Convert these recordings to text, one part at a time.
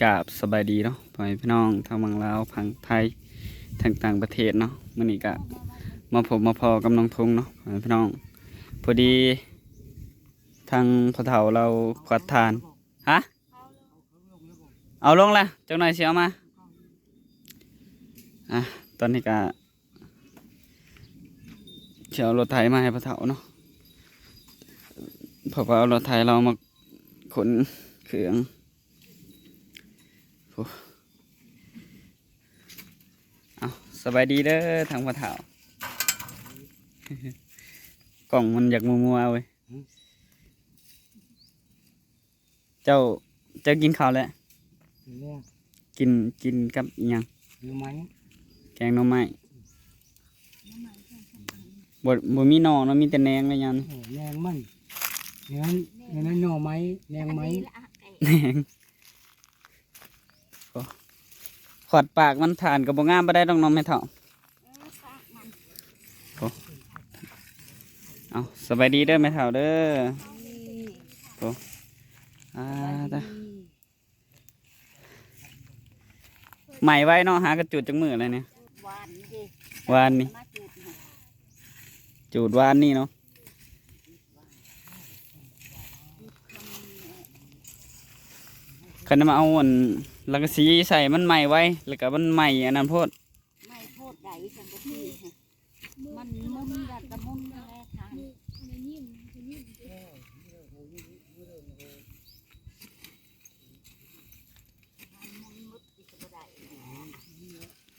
กราบสบายดีเนาะพ่อแม่พี่น้องทางฝั่งลาวฝั่งไทยทางต่างประเทศเนาะมื้อนี้ก็มาพบมาพอกับน้องทงเนาะพ่อแม่พี่น้องพอดีทางพ่อเฒ่าเราขวัดทานฮะเอาลงละจังหน่อยสิเอามาตอนนี้ก็เชียวรถไถมาให้พ่อเฒ่าเนาะเพราะว่าเอารถไถเรามาขนเครื่องเอาสบายดีเด้อทางพ่อเฒ่ากล่องมันอยากมัวๆเว้ยเจ้ากินข้าวแล้วกินกับอิหยังแกงหน่อไม้บ่มีหน่อเนาะมีแต่แหนงเลยยันแนงมันนั้นหน่อไม้แนงไม้แหนงขอดปากมันผ่านกับบ่งามบ่ได้ต้องน้องแม่เฒ่าเอาสบายดีเด้อแม่เฒ่าเด้อตาใหม่ไว้เนาะหากระจุดจังมืออะไรเนี่ยวานนี่จูดวานนี่เนาะคันมาเอาลังสีใส่มันใหม่ไว้แล้วก็มันใหม่อันนั้นโพดไม่โพดใดฉันก็ที่มันมุนแบบตะมุนอะไรทาง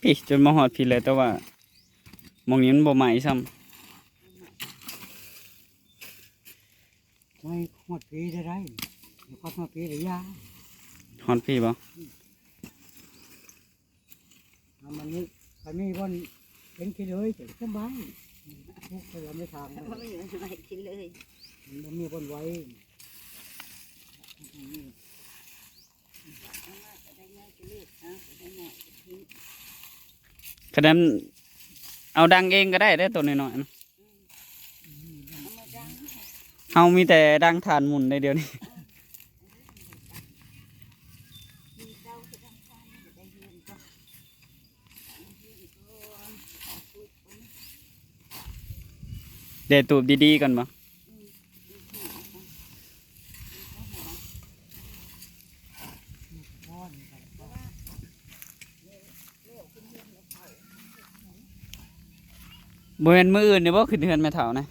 พี่จนมาหอดพี่เลยแต่ว่ามองนี้มันบ่ใหม่ซ้ำไม่หมดปีได้ไรเดี๋ยวก็หมดปีได้ยาหอดพี่บ่มันนี่วันเป็นกิเลยจะสบายพวกเราไม่ทำมันไม่อยู่ไหนกินเลยมันมีวันไว้คะแนนเอาดังเองก็ได้ได้ตัวน้อยๆนะเฮามีแต่ดังฐานหมุนในเดียวนี้เดี๋ยวตูบดีๆก่อนบ่บ่แม่นมื้ออื่นนี่บ่ขึ้นเฮือนแม่เฒ่านะ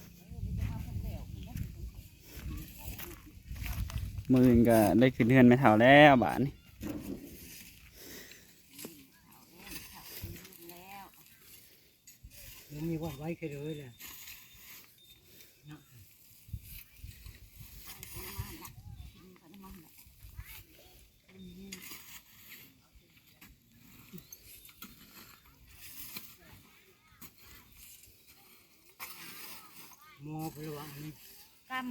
มื้ออื่นก็ได้ขึ้นเฮือนแม่เฒ่าแล้วบาดนี้มันมีวันไว้แค่เลยแหละมอไประวังนี่กำ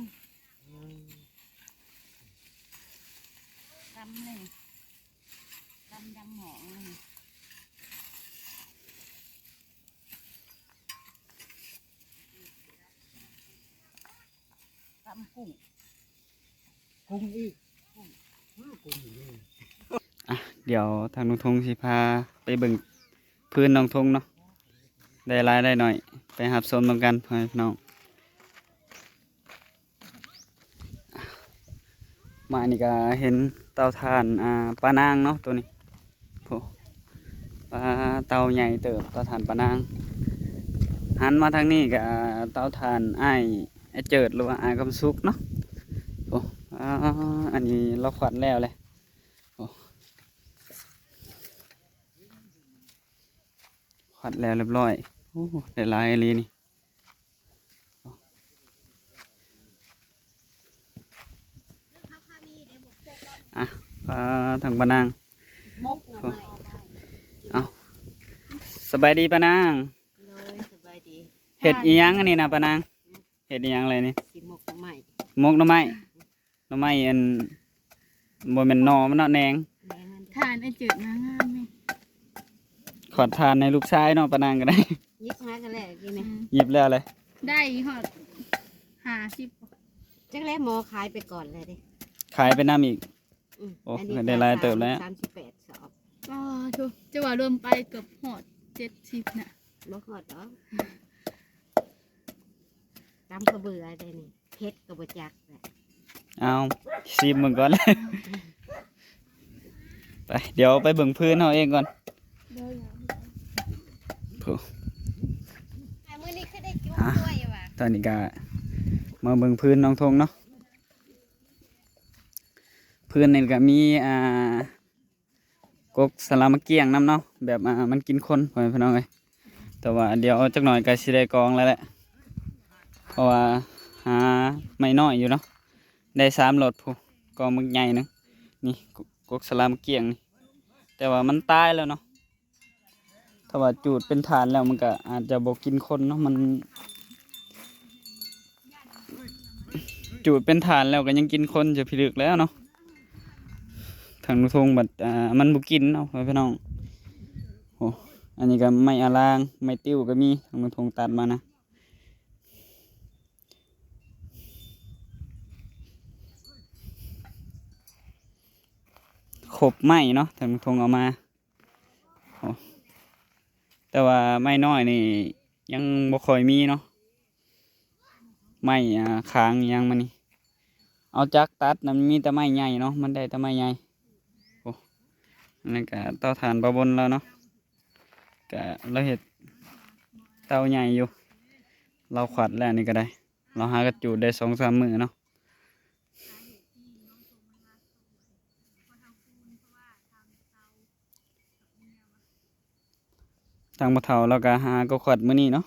เลยกำดังหองเลยกำกุ้งอีกกุ้งเดี๋ยวทางน้องทงสิพาไปเบิ่งพื้นน้องทงเนาะได้หลายได้หน่อยไปหับชมนำกันพ่อแม่พี่น้องมานี่ก็เห็นเตาถ่านปลานางเนาะตัวนี้ปลาเตาใหญ่เติบเตาถ่านปลานางหันมาทางนี้ก็เตาถ่านไอเจิดหรือว่าไอ้กำซุกเนาะอันนี้เราขวัญแล้วเลยขวัญแล้วเรียบร้อยได้หลายอันนี้นี่ทางปานางเอาสบายดีปานางเห็ดอีหยังอันนี้นะปานางเห็ดอีหยังอะไรนี่มกหน่อไม้หน่อไม้อันบ่แม่นหน่อมันเนาะแหนงทานไอจืดงามไหมขอทานในลูกชายเนาะปานางก็ได้ยิบหากันแล้วกินไหมหยิบแล้วเลยได้หอด50จักแล้วหมอขายไปก่อนเลยดิขายไปน้ำอีก โอ้ได้หลายเติบแล้ว 38 สอบ อ๋อถูกจะว่ารวมไปเกือบหอด70น่ะ บ่ฮอดดอกตามกระเบือได้นี่เพชรก็บ่จักแหละ เอาซีมมึงก่อน ไปเดี๋ยวไปเบิ่งพื้นเอาเองก่อน มื้อนี้คือได้จุ๊บด้วยว่ะ ตอนนี้ก็มาเบิ่งพื้นน้องทงเนาะพื้นนี่ก็มีกกสลามะเกียงน้ำเนาะแบบมันกินคนพ่อแม่พี่น้องเอ้ยแต่ว่าเดี๋ยวจักหน่อยก็สิได้กองแล้วแหละเพราะว่าหาไม่น้อยอยู่เนาะได้3 โหลดพูกองมึกใหญ่หนึงนี่กกสลามะเกียงนี่แต่ว่ามันตายแล้วเนาะถ้าว่าจูดเป็นฐานแล้วมันก็อาจจะบ่กินคนเนาะมัน จูดเป็นฐานแล้วก็ยังกินคนจะพิลึกแล้วเนาะทางนุทงบัดมันบุกินเนาะพี่น้องโอ้อันนี้ก็ไม่อาลางไม่ติ้วก็มีทางนุทงตัดมานะขบไม้เนาะทางนุทงเอามาโอ้แต่ว่าไม้น้อยนี่ยังบ่ค่อยมีเนาะไม้ค้างยังมันนี่เอาจักตัดมันมีแต่ไม้ใหญ่เนาะมันได้แต่ไม้ใหญ่โอ้นั่นก็เตาถ่านประบนแล้วเนาะก็เราเห็ดเตาใหญ่อยู่เราขวัดแล้วนี่ก็ได้เราหากระจูดได้2-3 มื้อเนาะทางบ่เฒ่าเราก็หาก็ขวัดมื้อนี้เนาะ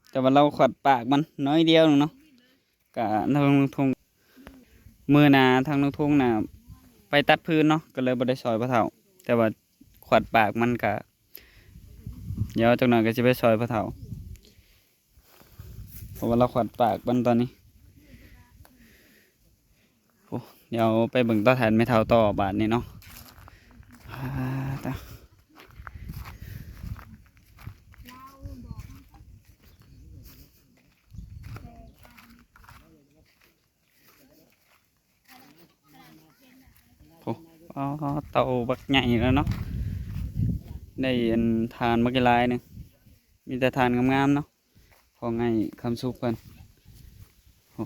แต่ว่าเราขวัดปากมันน้อยเดียวนึงเนาะก็ทางทงมื้อหน้าทางทงน่ะไปตัดพื้นเนาะก็เลยบ่ได้ซอยพ่อเฒ่าแต่ว่าขวัดปากมันก็เดี๋ยวจักหน่อยก็สิไปซอยพ่อเฒ่าเพราะว่าเราขวัดปากมันตอนนี้โอ้เดี๋ยวไปเบิ่งต่อแทนไม่เฒ่าต่อบาดนี้เนาะตาอ๋อเตาบักใหญ่แล้วเนาะได้อันทานบักหลายหนึงมีแต่ทานงามๆเนาะพอไงคำสุกเพิ่นโอ้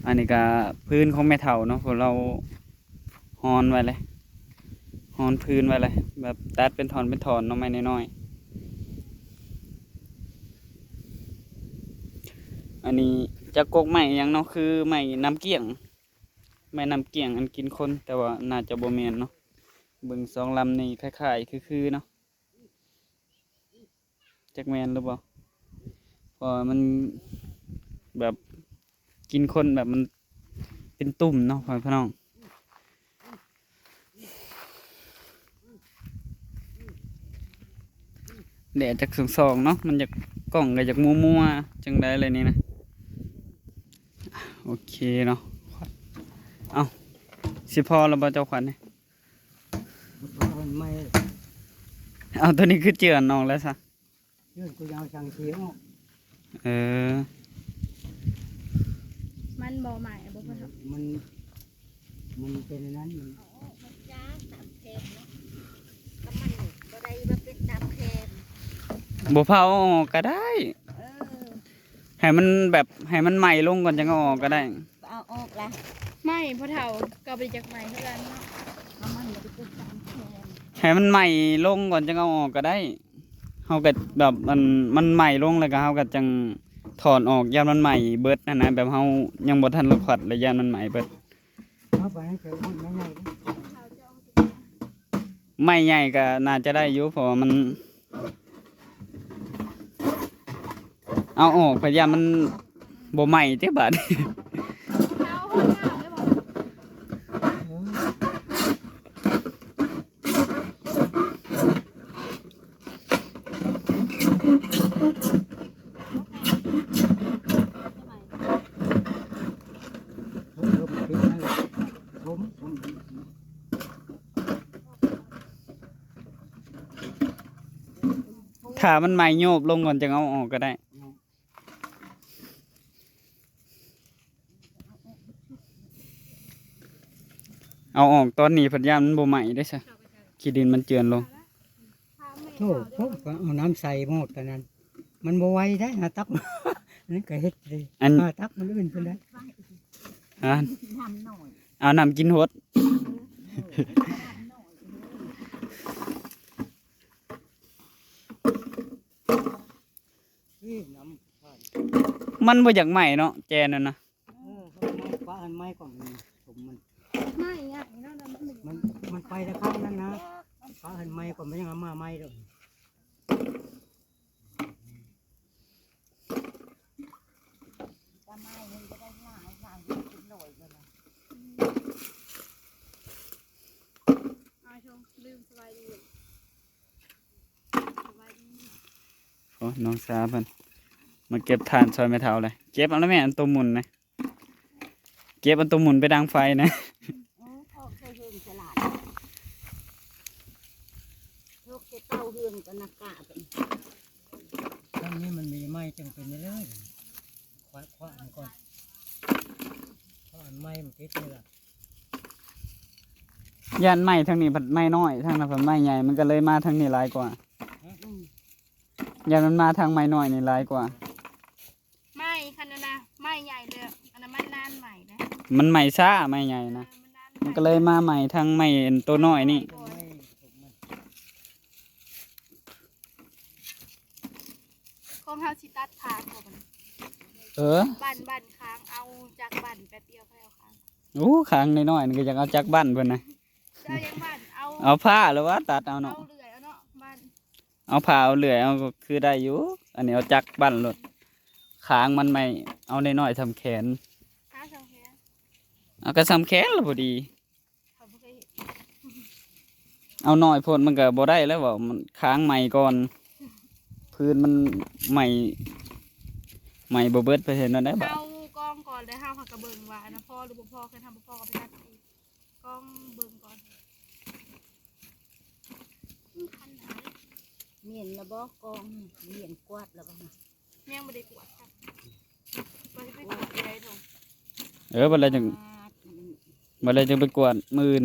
อันนี้ก็พื้นของแม่เฒ่าเนาะพวกเราฮอนไว้เลยฮอนพื้นไว้เลยแบบตัดเป็นถอนเป็นถอนเนาะไม้น้อยๆอันนี้จะกกไม้หยังเนาะคือไม้น้ำเกี้ยงไม้น้ำเกี้ยงอันกินคนแต่ว่าน่าจะบ่แม่นเนาะเบิ่ง2 ลำนี่คล้ายๆคือเนาะจักแม่นหรือเปล่าเพราะมันแบบกินคนแบบมันเป็นตุ่มเนาะพี่น้องแดดจากส่องๆเนาะมันจากกล้องก็จากมัวๆจังได้เลยนี่นะโอเคเนาะเอาสิพอแล้วบ่เจ้าขวัญเนี่ย มันไม่ เอาตัวนี้คือเจือนน้องแล้วซะ เรื่องกูยาวสั่งเสียง เออ มันบ่ใหม่บ่เพิ่น มันเป็นอย่างนั้นมัน จ้าตามเพชรเนาะก็มันบ่ได้ว่าเป็นตามเพชร บ่เผาออกก็ได้ ให้มันแบบให้มันใหม่ลงก่อนจังเอาออกก็ได้ เอาออกละ ไม่พ่อเฒ่าก็ไปจากใหม่เท่ากันเนาะ ก็มันบ่ได้เป็นตามเพชร ให้มันใหม่ลงก่อนจังเอาออกก็ได้เฮาก็แบบมันใหม่ลงแล้วก็เฮาก็จังถอนออกยามมันใหม่เบิดนั่นนะแบบเฮายังบ่ทันละขวัดเลยยามมันใหม่เบิด เอาไปให้เกิดมันไม่ใหญ่ ไม่ใหญ่ก็น่าจะได้อยู่เพราะว่ามันเอาออกพยายามมันบ่ใหม่เด้บาด เฒ่าห้องน้ำได้บ่ ถ้ามันใหม่โยบลงก่อนจังเอาออกก็ได้ เอาออกตอนนี้พัดยามมันบ่ใหม่ได้ซะขี้ดินมันเจือนลง โธ่พวกเอาน้ำใส่หมดกันนั้นมันบ่ไหวได้หาตัก อันนั้นก็เฮ็ดเลย อัน หาตักมันอื่นเพิ่นได้ อ่า น้ำหน่อย เอาน้ำกินหด นี่น้ำผ่าน มันบ่อยากใหม่เนาะแจนั่นนะ ฟ้าอันไม้ก่อนผมมัน ไม่ง่ายเนาะมันหนึ่ง มันไปแต่ข้างนั้นนะฟ้าอันไม้ก่อนมันยังเอามาไม้ด้วย จะไม่มันจะได้หลายหลายกินหน่อยเลยนะ เอาชมลืมสบายดีสบายดี โอ้น้องสาเพิ่นมาเก็บถ่านซอยแม่เฒ่าเลยเก็บเอาแล้วแม่อันตัวหมุนนะเก็บอันตัวหมุนไปดังไฟนะ พ่อเคยเห็นตลาดลูกจะเต้าเฮือนกับนักกะเป็น ข้างนี้มันมีไม้จังเป็นเลยคว้าอันก่อนคว้าอันไม้มันติดนี่ล่ะ ย่านไม้ทางนี้ผัดไม้น้อยทางนั้นผัดไม้ใหญ่มันก็เลยมาทางนี้หลายกว่าย่านมันมาทางไม้น้อยนี่หลายกว่า ไม่คันนั้นนะไม่ใหญ่เลยอันนั้นมันนานใหม่นะ มันไม้ซ่าไม้ใหญ่นะมันก็เลยมาใหม่ทางไม้ตัวน้อยนี่ ไม้ผมมัน ของเฮาสิตัดขาของมัน เออ บั่นค้างเอาจากบั่นแป๊บเดียวค่อยเอาค้าง โอ้ค้างน้อยๆนี่ก็อยากเอาจักบ้านเพิ่นนะ เจ้ายังบั่นเอา เอาผ้าหรือว่าตัดเอา เอา เนาะ เลื่อยเอาเนาะบั่น เอาผ้าเอาเลื่อยเอาก็คือได้อยู่อันนี้เอาจักบ้านรถค้างมันไม่เอาน้อยๆทำแขน หาสองแค่ เอาก็ทำแขนแล้วพอดี เขาบ่เคยเห็น เอาน้อยโพดมันก็บ่ได้แล้วว่ามันค้างใหม่ก่อน พื้นมันใหม่บ่เบิดไปเห็นนั่นได้บ่ เอากล้องก่อนเลยห้ามหักกระเบิงว่าอันนะพ่อหรือบ่พ่อเคยทำบ่พ่อก็ไปตัดเองกล้องเบิ่งก่อนคันหา เมียนระบอกกองเมียนกวาดแล้วบ้าง แม่งบ่ได้กวดครับบ่ได้ไปกวดอะไรทง บัดเลยจึงไปกวดมื้ออื่น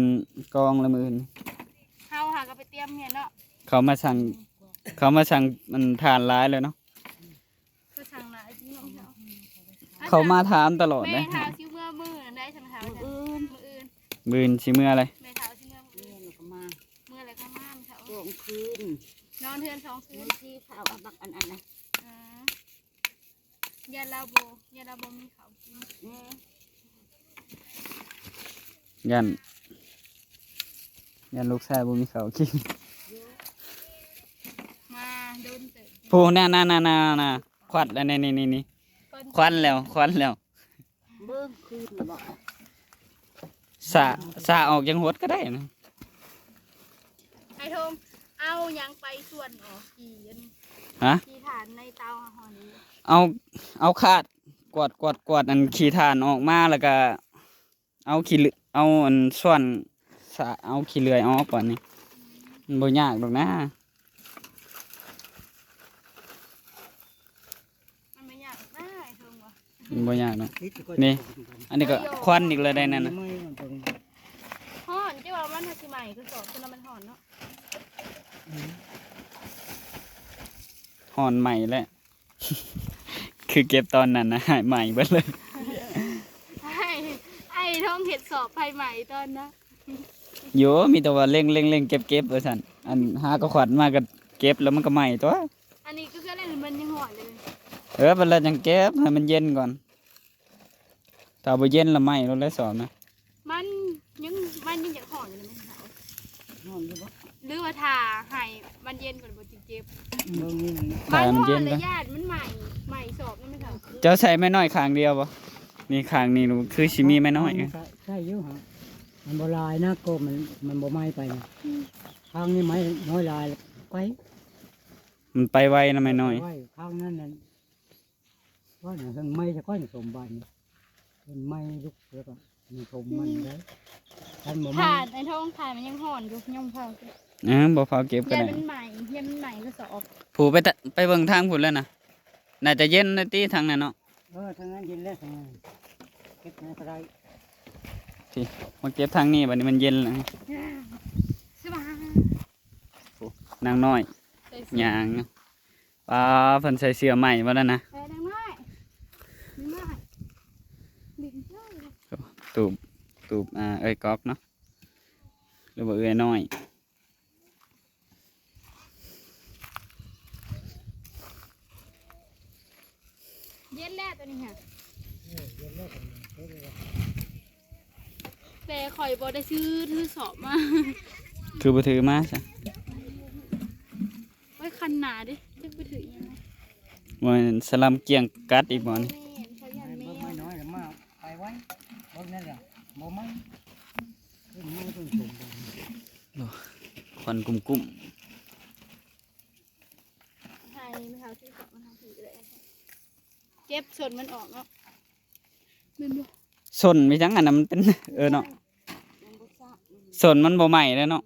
กองละมื้ออื่น เฮาหาก็ไปเตรียมเมียนเนาะ เขามาสั่งมันทานร้ายเลยเนาะ ก็สั่งหลายจริงเนาะเฮา เขามาถามตลอด แม่ เลย เท้าซิเมื่อมือนั่นได้ใช่ไหมเท้าจ้ะ อื่น มืออื่น มื้ออื่นสิมื้ออะไร แม่เท้าซิเมื่อมือ เมี อื่ ย น นก็มา มืออะไรก็ม่านเท้า ช่วงคืน นอนเทือน2 คื เงิ น นที่เขาเอาบักอันนะ อ๋อยาลาโบมีเขากิน ยันลูกชายบ่มีข้าวกิน มาโดนเตะ ผู้น่ะควัดแล้วนี่ควันแล้ว เบิ่งคืนระบอก สาออกยังหดก็ได้นะ ไอ้ทงเอายังไปส่วนออกกี่อัน ฮะ กี่ฐานในเตาหอนี้ เอาคาดกวาดอันขี้ถ่านออกมาแล้วก็เอาเอาอันส่วนเอาขี้เลื่อยออกก่อนนี่มันบ่ยากดอกนะ มันไม่อยากได้ไอ้ทงวะ มันบ่ยากเนาะ ติดก็ นี่ อันนี้ก็ควันอีกเลยได้นั่นนะ ไม้มันเป็น ห่อนที่ว่ามันทักใหม่คือสอบจนมันห่อนเนาะ ห่อนใหม่แล้ว คือเก็บตอนนั้นนะหายใหม่เบิดเลย ไอ้ทงเห็ดสอบภายใหม่ตอนนะ โยมีแต่ว่าเร่งเก็บว่าซั่นอันหาก็ขวัญมาก็เก็บแล้วมันก็ใหม่ตัว อันนี้ก็คือเล่นมันยังห่อนเลย เวลาจังเก็บให้มันเย็นก่อนถ้าบ่เย็นและไหม้รถเลยสอบนะ มันยังอยากห่อนอยู่เลยมันเขา นอนอยู่บ่ หรือว่าทาให้มันเย็นก่อนบ่จริงเจ็บ เบิ่งนี่มัน ถ้ามัน ห่ เย็ อน น เล ก็ ยญาติมันใหม่สอบนี่มันเขา เจ้าใส่ไม้น้อยข้างเดียวบ่นี่ข้างนี้รู้คือสิมีไม้น้อยไง ใช่อยู่ฮะมันบ่ลายนะก็มันบ่ไหม้ไปนะข้างนี้ไม้น้อยลายไป มันไปไวนะไม้น้อย ไว้ข้างนั้นนั่นว่าอย่างนั้นไม้จะก้อนสมบัติเป็นไม้ลูกเสือก็มันสมมันได้ท่านบ่ไม้ ถ่านไอ้ท้องถ่านมันยังห่อนอยู่ยังเผาอยู่ บ่พอเก็บก็ ยัน ได้ มันใหม่ยันมันใหม่ก็สอบ ผู้ไปเบิ่งทางพุ่นแล้วนะน่าจะเย็นนะติทางนั้นเนาะ ทางนั้นเย็นแล้วทางนั้นเก็บในกระได พี่มาเก็บทางนี้บัดนี้มันเย็นแล้ว ใช่ป่ะ นางน้อย ใส่ ห เสื้อย างปลาเพิ่นใส่เสื้อใหม่บ่แล้วนะ ใส่ดังน้อยดังน้อยดิ่งเจ้า ตูบเอ้ยก๊อกเนาะหรือว่าเอ้ยน้อย เย็นแล้วตัวนี้ค่ะแต่ข่อยบ่ได้ซื้อถือสอบมา คือบ่ถือมาซะ ไว้คันหนาดิจะไปถือยังไง บ่สลัมเกียงกัดอีกบ่นี่ เขายันแม เบิ่ง ว ไม่น้อยมาไปไว้เบิ่งนั่นแหละบ่ไม่ขึ้นมือต้องสมบัติ ควันกุ้ม ไทยไม่เท่าที่สอบมาทำถือเลยเก็บส่วนมันออกเนาะเป็นบ่ ๆส้นมีจังอันนั้นมันเป็น เนาะส้นมันบ่ใหม่แล้วเนาะ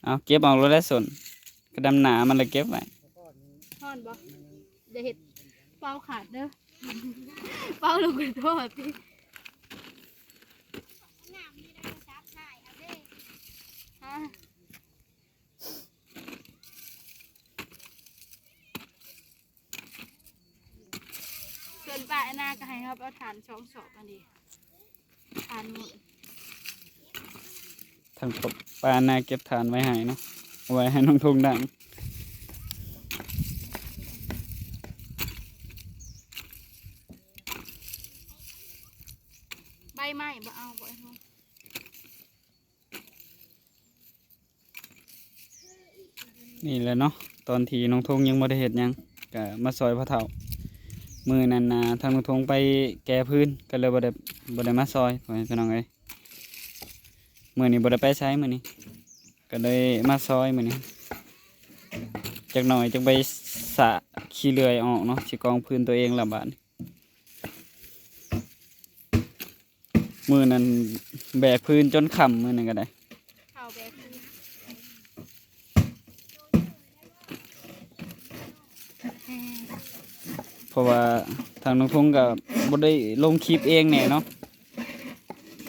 เอาเก็บออกแล้วได้ส้นกระดำหนามันเลยเก็บไว้ ทอนบ่เดี๋ยวเห็ดเป้าขาดเด้อ เป้าลงกันโทษพี่ฮะส่วนป้าไอ้นาก็ให้ครับเอาฐานสองศอกมาดิฐานหมด ทางปลานาเก็บทานไว้ให้เนาะเอาไว้ให้น้องทุ่งดัง ใบไม้บ่เอาบ่ไอ้น้อง นี่แหละเนาะตอนที่น้องทงยังบ่ได้เฮ็ดหยังก็มาซอยพ่อเฒ่ามื้อนั้นน่ะทางน้องทงไปแก้พื้นก็เลยบ่ได้มาซอยพ่อแม่พี่น้องเอ้ยมื้อนี้บ่ได้ไปใช้มื้อนี้ก็เลยมาซอยมื้อนี้จักหน่อยจังไปสระขี้เลื่อยออกเนาะสิกองพื้นตัวเองละบาดนี้มื้อนั้นแบกพื้นจนค่ำมื้อนั้นก็ได้ ข้าวแบบนี้ เพราะว่าทางน้องทงก็บ่ได้ลงคลิปเองแน่เนาะ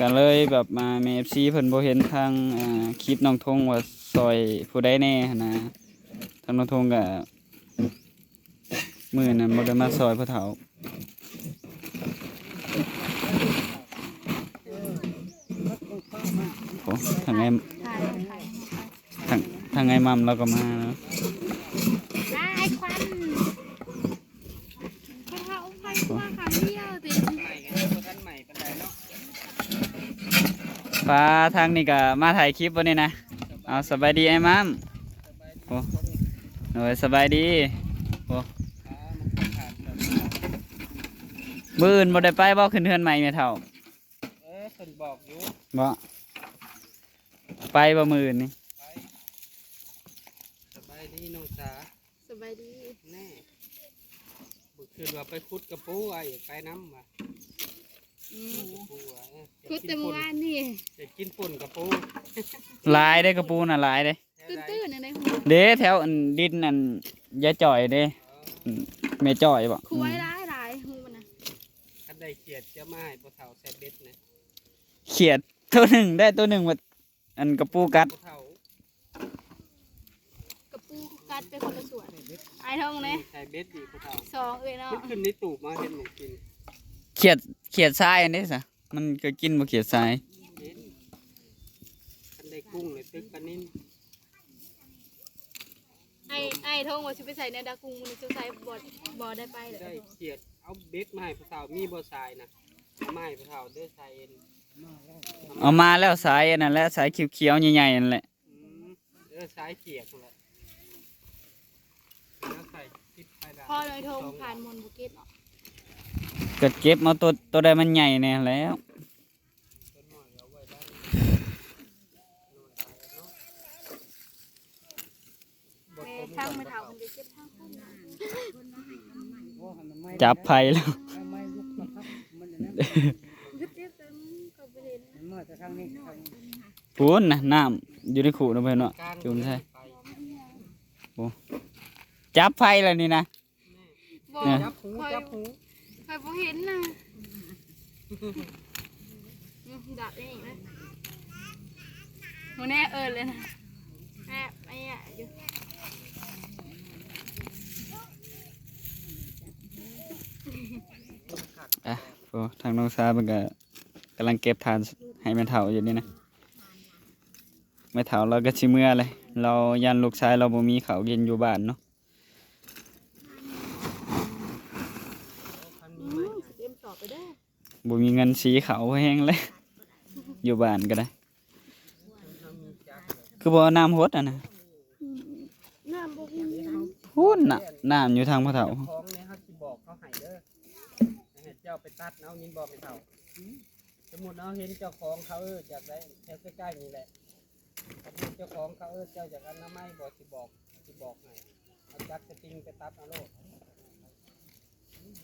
ก็เลยแบบมาแม่ FC เพิ่นบ่เห็นทางคลิปน้องทงว่าซอยผู้ใดแน่หั้นนะทางน้องทงก็มื้อนั้นบ่ได้มาซอยพ่อเฒ่าโอ้ทางไง ถ่ายถ่าย ทางไงมัมเราก็มาเนาะ ไอ้ควันเขาเอาไปว่าขาเดียวติ ปลาทางนี้ก็มาถ่ายคลิปวันนี้นะเอาสบายดีไอ้มัมโอ้โอ้ยสบายดีโอ้มื้ออื่นบ่ได้ไปบ่ขึ้นเฮือนใหม่แม่เฒ่า เพิ่นบอกอยู่ บ่ไปบ่มื้ออื่นนี่ ไปสบายดีน้องสา สบายดี แน่บุคืนว่าไปขุดกระปูไอ้ไปน้ำว่ะ อืม กระปูอ่ะ คุดแต่เมื่อวานนี่ จะกินป่นกระปู หลายเด้กระปูน่ะหลายเด้ ตื้นๆในหู เด้แถวอันดินอันยายจ่อยเด้แม่จ่อยบ่ คุยร้ายหลายหูมันนะ คันได้เขียดจะมาให้ปลาเฒ่าใส่เบ็ดนะ เขียดตัวหนึ่งได้ตัวหนึ่งว่าอันกระปูกัด ปลาเฒ่าก ระปูกัดไปคนละส่วนไอ้ทองเนี่ย ใส่เบ็ดดีปลาเฒ่า สองเอ้ยเนาะ มันขึ้นในตูบมาเห็นหมูกิน เขียดทรายอันนี้ซะมันก็กินบ่เขียดทราย เห็นคันได้กุ้งเลยตึกปลานิ่น ไอ้ทองว่าสิไปใส่ในดากุ้งมันจะใส่บ่ได้ไปเลย ได้เขียดเอาเบ็ดมาให้ปลาเฒ่ามีบ่ทรายนะเอามาให้ปลาเฒ่าเด้อทรายเอ็น เอามาแล้วสายอันนั้นแหละสายเขียวๆใหญ่ๆนั่นแหละ เด้อทรายเขียดนั่นแหละแล้วใส่ติดไฟดาว พ่อเลยทงผ่านมนบุเกตเนาะ ก็เก็บมาตัวใดมันใหญ่แน่แล้ว ต้นหน่อยเอาไว้ได้ ทางไม่เท่าคนจะเก็บทางคน จับไผแล้ว ไม่ลุกนะครับมันนะ เก็บแต่ก็ไปเห็น มันมาจากทางนี้ทาง พูนนะน้ำอยู่ในขู่นะเพื่อนเนาะจุ่มใช่จับไผแล้วนี่นะ บอก จับหูจับหู ใครบ่เห็นนะ ดับได้อีกนะโมแน่เลยนะแม่ไอ้อะอยู่ อ่ะโอ้ทางน้องซามันก็กำลังเก็บทานให้แม่เฒ่าอยู่นี่นะแม่เฒ่าเราก็ชิเมื่อเลยเรายันลูกชายเราบ่มีข้าวกินอยู่บ้านเนาะ เตรียมสอบไปได้ บ่มีเงินสีเขาวแห้งเลย อยู่บ้านก็ได้ คือบ่เอาน้ำฮดอ่ะนะ น้ำบ่มี หุ่นน่ะน้ำอยู่ทางพ่อเฒ่า ของเนี่ยเขาสิบอกเขาให้เด้อให้เจ้าไปตัดเอายินบอกไปเฒ่าสมมุติเอาเห็นเจ้าของเขาอยากได้แถวใกล้ๆนี่แหละสมมุติเจ้าของเขาเจ้าอยากอนามัยบ่สิบอกให้เอาจักรติงไปตัดเอาโลด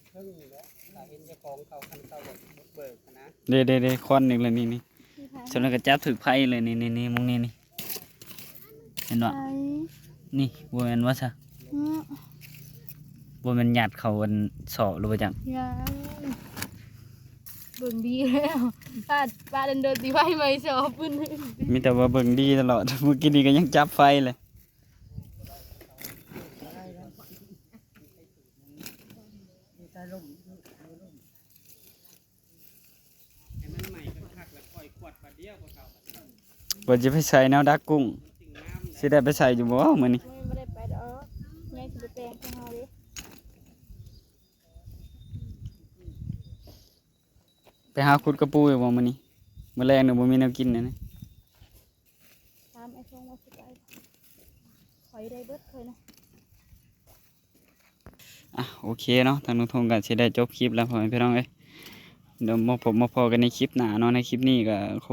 เพิ่งนี่แหละถ้าเห็นเจ้าของเขาคันเขาแบบเบิกนะ เด้ควันอีกแล้วนี่สำนักก็จับถึกไผเลยนี่มึงนี่เห็นบ่ ไอ้ นี่บ่แม่นว่าซะบ่แม่นหยัดเขาอันสอบหรือว่าจัง ยังเบิ่งดีแล้วป้าเดินตีไว้ไหมสอบปืน มีแต่ว่าเบิ่งดีตลอด เมื่อกี้นี่ก็ยังจับไฟเลย ว่าจะไปใส่แนวดักกุ้งสิได้ไปใส่อยู่บ่มื้อนี้ ไม่ได้ไปดอกยังสิไปแปลงของเฮาดิ ไปหาขุดกระปูอยู่บ่มื้อนี้มื้อแรงเนี่ยบ่มีแนวกินเลยนะ ตามไอ้ทรงว่าสิไปขอยได้เบิดเคยนะ อ่ะโอเคเนาะทางน้องทงก็สิได้จบคลิปแล้วพ่อแม่พี่น้องเอ้ยเดี๋ยวมาพบมาพอกันในคลิปหน้าเนาะในคลิปนี้ก็ข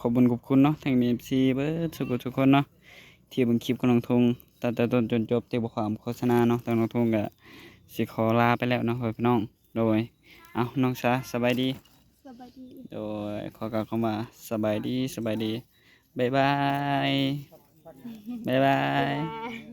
อบคุญขอบคุณเนาะทั้ง MC เบิดทุกคนเนาะที่เบิ่งคลิปของน้องทงตั้งแต่ต้นจนจบที่บ่ความโฆษณาเนาะทางน้องทงก็สิขอลาไปแล้วเนาะพ่อแม่พี่น้องโดยเอาน้องซาสบายดี สบายดี โดยขอกล่าวคำว่าสบายดีบ๊ายบายบ๊ายบาย บ๊ายบาย